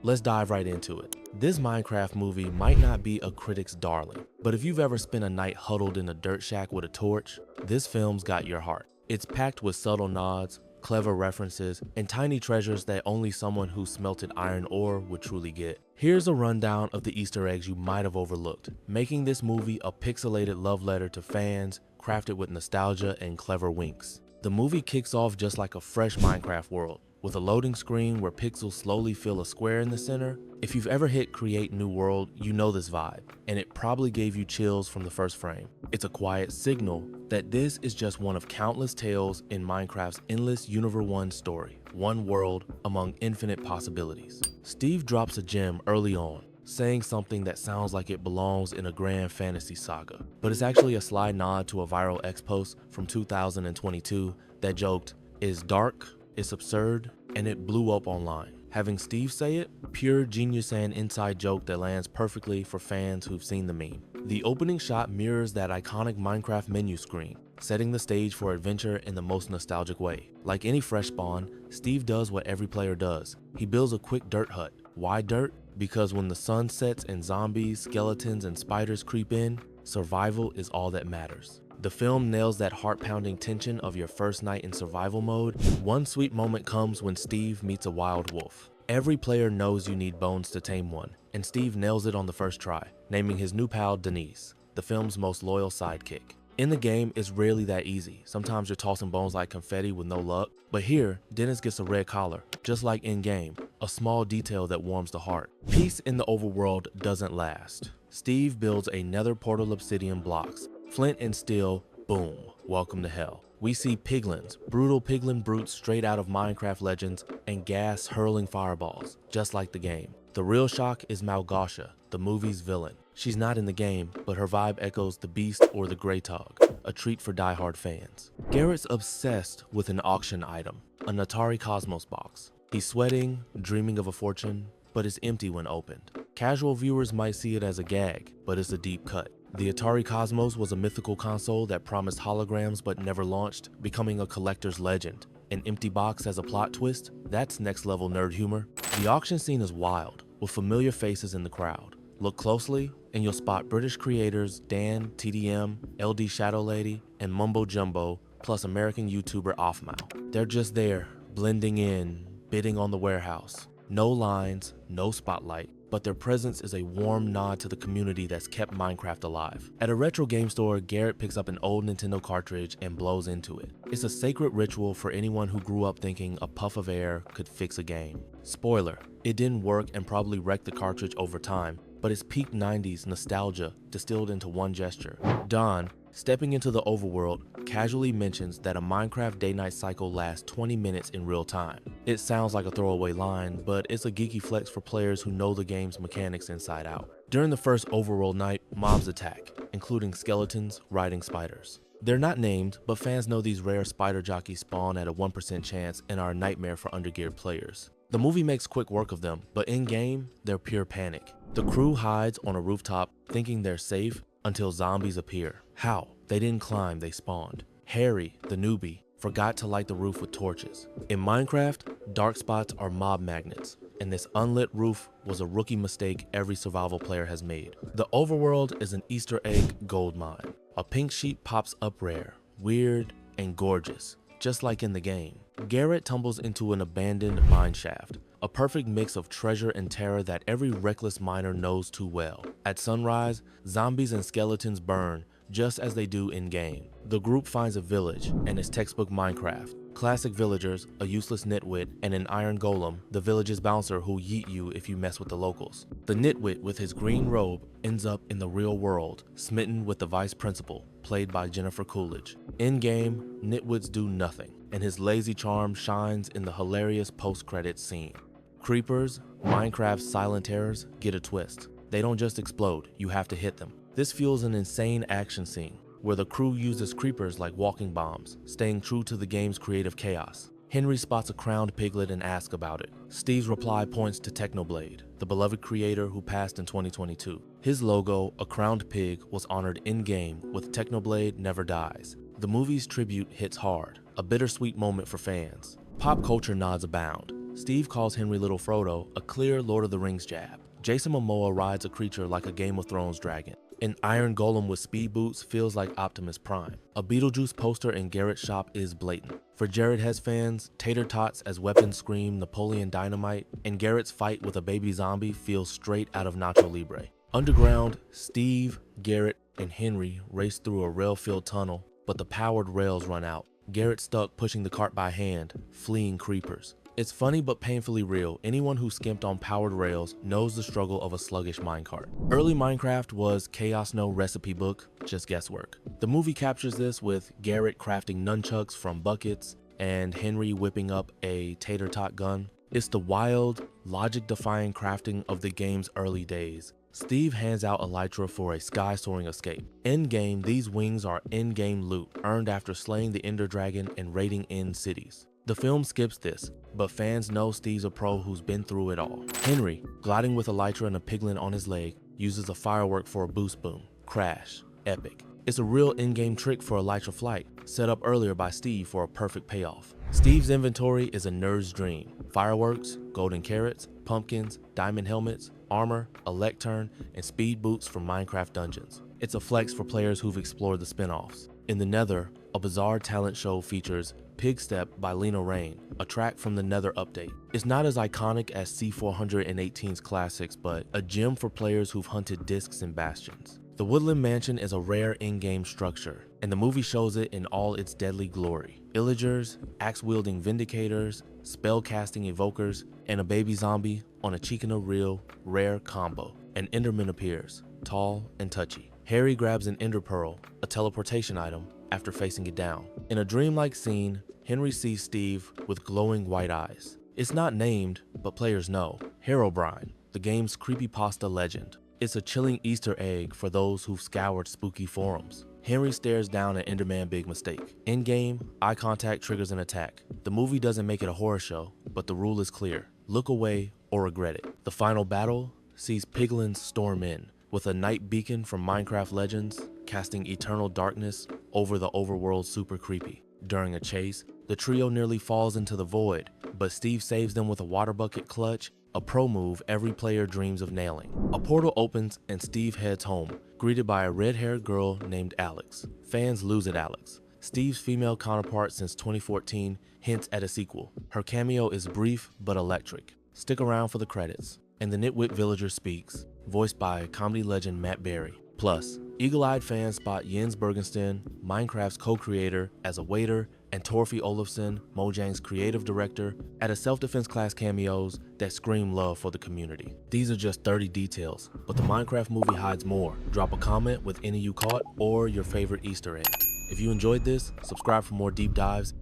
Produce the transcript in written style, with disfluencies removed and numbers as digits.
Let's dive right into it. This Minecraft movie might not be a critic's darling, but if you've ever spent a night huddled in a dirt shack with a torch, this film's got your heart. It's packed with subtle nods, clever references, and tiny treasures that only someone who smelted iron ore would truly get. Here's a rundown of the Easter eggs you might have overlooked, making this movie a pixelated love letter to fans, crafted with nostalgia and clever winks. The movie kicks off just like a fresh Minecraft world, with a loading screen where pixels slowly fill a square in the center. If you've ever hit create new world, you know this vibe, and it probably gave you chills from the first frame. It's a quiet signal that this is just one of countless tales in Minecraft's endless Universe 1 story, one world among infinite possibilities. Steve drops a gem early on, saying something that sounds like it belongs in a grand fantasy saga, but it's actually a sly nod to a viral X post from 2022 that joked, "It's dark, it's absurd," and it blew up online. Having Steve say it, pure genius and inside joke that lands perfectly for fans who've seen the meme. The opening shot mirrors that iconic Minecraft menu screen, setting the stage for adventure in the most nostalgic way. Like any fresh spawn, Steve does what every player does. He builds a quick dirt hut. Why dirt? Because when the sun sets and zombies, skeletons, and spiders creep in, survival is all that matters. The film nails that heart-pounding tension of your first night in survival mode. One sweet moment comes when Steve meets a wild wolf. Every player knows you need bones to tame one, and Steve nails it on the first try, naming his new pal Denise, the film's most loyal sidekick. In the game, it's rarely that easy. Sometimes you're tossing bones like confetti with no luck, but here, Dennis gets a red collar, just like in game, a small detail that warms the heart. Peace in the overworld doesn't last. Steve builds a nether portal obsidian blocks. Flint and steel, boom, welcome to hell. We see piglins, brutal piglin brutes straight out of Minecraft Legends, and gas hurling fireballs, just like the game. The real shock is Malgasha, the movie's villain. She's not in the game, but her vibe echoes the Beast or the Greytog, a treat for diehard fans. Garrett's obsessed with an auction item, an Atari Cosmos box. He's sweating, dreaming of a fortune, but it's empty when opened. Casual viewers might see it as a gag, but it's a deep cut. The Atari Cosmos was a mythical console that promised holograms but never launched, becoming a collector's legend. An empty box has a plot twist? That's next level nerd humor. The auction scene is wild, with familiar faces in the crowd. Look closely, and you'll spot British creators Dan, TDM, LD Shadow Lady, and Mumbo Jumbo, plus American YouTuber Offmouth. They're just there, blending in, bidding on the warehouse. No lines, no spotlight, but their presence is a warm nod to the community that's kept Minecraft alive. At a retro game store, Garrett picks up an old Nintendo cartridge and blows into it. It's a sacred ritual for anyone who grew up thinking a puff of air could fix a game. Spoiler, it didn't work and probably wrecked the cartridge over time, but it's peak 90s nostalgia distilled into one gesture. Don, stepping into the overworld, casually mentions that a Minecraft day-night cycle lasts 20 minutes in real time. It sounds like a throwaway line, but it's a geeky flex for players who know the game's mechanics inside out. During the first Overworld night, mobs attack, including skeletons riding spiders. They're not named, but fans know these rare spider jockeys spawn at a 1% chance and are a nightmare for undergeared players. The movie makes quick work of them, but in-game, they're pure panic. The crew hides on a rooftop thinking they're safe until zombies appear. How? They didn't climb, they spawned. Harry, the newbie, forgot to light the roof with torches. In Minecraft, dark spots are mob magnets, and this unlit roof was a rookie mistake every survival player has made. The overworld is an Easter egg goldmine. A pink sheep pops up rare, weird, and gorgeous, just like in the game. Garrett tumbles into an abandoned mine shaft, a perfect mix of treasure and terror that every reckless miner knows too well. At sunrise, zombies and skeletons burn, just as they do in-game. The group finds a village, and it's textbook Minecraft. Classic villagers, a useless nitwit, and an iron golem, the village's bouncer who'll yeet you if you mess with the locals. The nitwit with his green robe ends up in the real world, smitten with the vice principal, played by Jennifer Coolidge. In-game, nitwits do nothing, and his lazy charm shines in the hilarious post-credits scene. Creepers, Minecraft's silent terrors, get a twist. They don't just explode, you have to hit them. This fuels an insane action scene, where the crew uses creepers like walking bombs, staying true to the game's creative chaos. Henry spots a crowned piglet and asks about it. Steve's reply points to Technoblade, the beloved creator who passed in 2022. His logo, a crowned pig, was honored in-game with Technoblade Never Dies. The movie's tribute hits hard, a bittersweet moment for fans. Pop culture nods abound. Steve calls Henry Little Frodo a clear Lord of the Rings jab. Jason Momoa rides a creature like a Game of Thrones dragon. An iron golem with speed boots feels like Optimus Prime. A Beetlejuice poster in Garrett's shop is blatant. For Jared Hess fans, tater tots as weapons scream Napoleon Dynamite, and Garrett's fight with a baby zombie feels straight out of Nacho Libre. Underground, Steve, Garrett, and Henry race through a rail-filled tunnel, but the powered rails run out. Garrett stuck pushing the cart by hand, fleeing creepers. It's funny but painfully real. Anyone who skimped on powered rails knows the struggle of a sluggish minecart. Early Minecraft was Chaos No recipe book, just guesswork. The movie captures this with Garrett crafting nunchucks from buckets and Henry whipping up a tater tot gun. It's the wild, logic-defying crafting of the game's early days. Steve hands out elytra for a sky-soaring escape. Endgame, these wings are in-game loot, earned after slaying the Ender Dragon and raiding end cities. The film skips this, but fans know Steve's a pro who's been through it all. Henry, gliding with elytra and a piglin on his leg, uses a firework for a boost boom. Crash. Epic. It's a real in-game trick for elytra flight, set up earlier by Steve for a perfect payoff. Steve's inventory is a nerd's dream. Fireworks, golden carrots, pumpkins, diamond helmets, armor, a lectern, and speed boots from Minecraft dungeons. It's a flex for players who've explored the spin-offs. In the Nether, a bizarre talent show features Pig Step by Lena Raine, a track from the Nether update. It's not as iconic as C418's classics, but a gem for players who've hunted discs and bastions. The Woodland Mansion is a rare in-game structure, and the movie shows it in all its deadly glory. Illagers, axe-wielding Vindicators, spell-casting Evokers, and a baby zombie on a Chikana Reel rare combo. An Enderman appears, tall and touchy. Harry grabs an Ender Pearl, a teleportation item, after facing it down. In a dreamlike scene, Henry sees Steve with glowing white eyes. It's not named, but players know. Herobrine, the game's creepypasta legend. It's a chilling Easter egg for those who've scoured spooky forums. Henry stares down at Enderman Big Mistake. In-game, eye contact triggers an attack. The movie doesn't make it a horror show, but the rule is clear. Look away or regret it. The final battle sees piglins storm in, with a night beacon from Minecraft Legends casting eternal darkness over the overworld super creepy. During a chase, the trio nearly falls into the void, but Steve saves them with a water bucket clutch, a pro move every player dreams of nailing. A portal opens and Steve heads home, greeted by a red-haired girl named Alex. Fans lose at Alex. Steve's female counterpart since 2014 hints at a sequel. Her cameo is brief but electric. Stick around for the credits. And the Nitwit Villager speaks, voiced by comedy legend Matt Berry. Plus, eagle-eyed fans spot Jens Bergensten, Minecraft's co-creator, as a waiter, and Torfi Olofsson, Mojang's creative director, at a self-defense class cameos that scream love for the community. These are just 30 details, but the Minecraft movie hides more. Drop a comment with any you caught or your favorite Easter egg. If you enjoyed this, subscribe for more deep dives.